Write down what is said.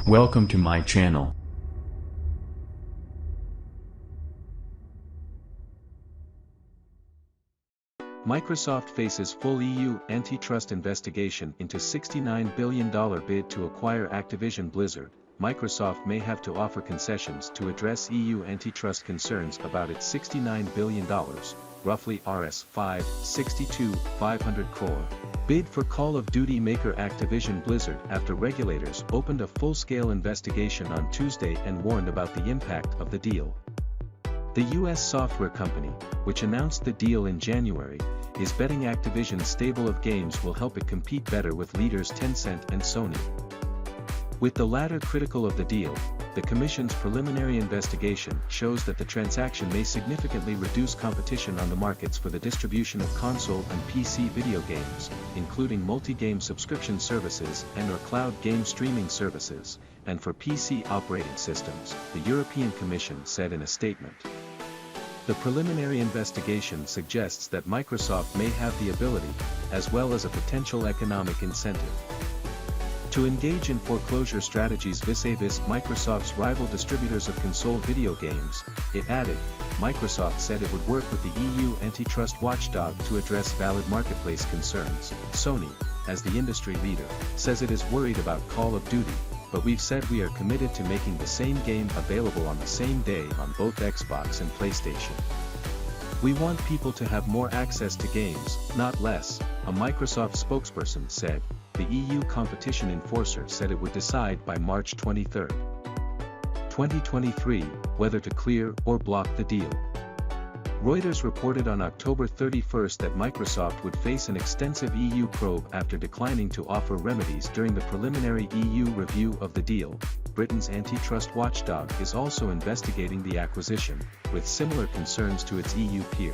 Welcome to my channel. Microsoft faces full EU antitrust investigation into $69 billion bid to acquire Activision Blizzard. Microsoft may have to offer concessions to address EU antitrust concerns about its $69 billion, roughly Rs. 562,500 crore, bid for Call of Duty maker Activision Blizzard after regulators opened a full-scale investigation on Tuesday and warned about the impact of the deal. The U.S. software company, which announced the deal in January, is betting Activision's stable of games will help it compete better with leaders Tencent and Sony. With the latter critical of the deal, the Commission's preliminary investigation shows that the transaction may significantly reduce competition on the markets for the distribution of console and PC video games, including multi-game subscription services and/or cloud game streaming services, and for PC operating systems, the European Commission said in a statement. The preliminary investigation suggests that Microsoft may have the ability, as well as a potential economic incentive, to engage in foreclosure strategies vis-a-vis Microsoft's rival distributors of console video games. It added, Microsoft said it would work with the EU antitrust watchdog to address valid marketplace concerns. Sony, as the industry leader, says it is worried about Call of Duty, but we've said we are committed to making the same game available on the same day on both Xbox and PlayStation. We want people to have more access to games, not less, a Microsoft spokesperson said. The EU competition enforcer said it would decide by March 23, 2023, whether to clear or block the deal. Reuters reported on October 31 that Microsoft would face an extensive EU probe after declining to offer remedies during the preliminary EU review of the deal. Britain's antitrust watchdog is also investigating the acquisition, with similar concerns to its EU peer.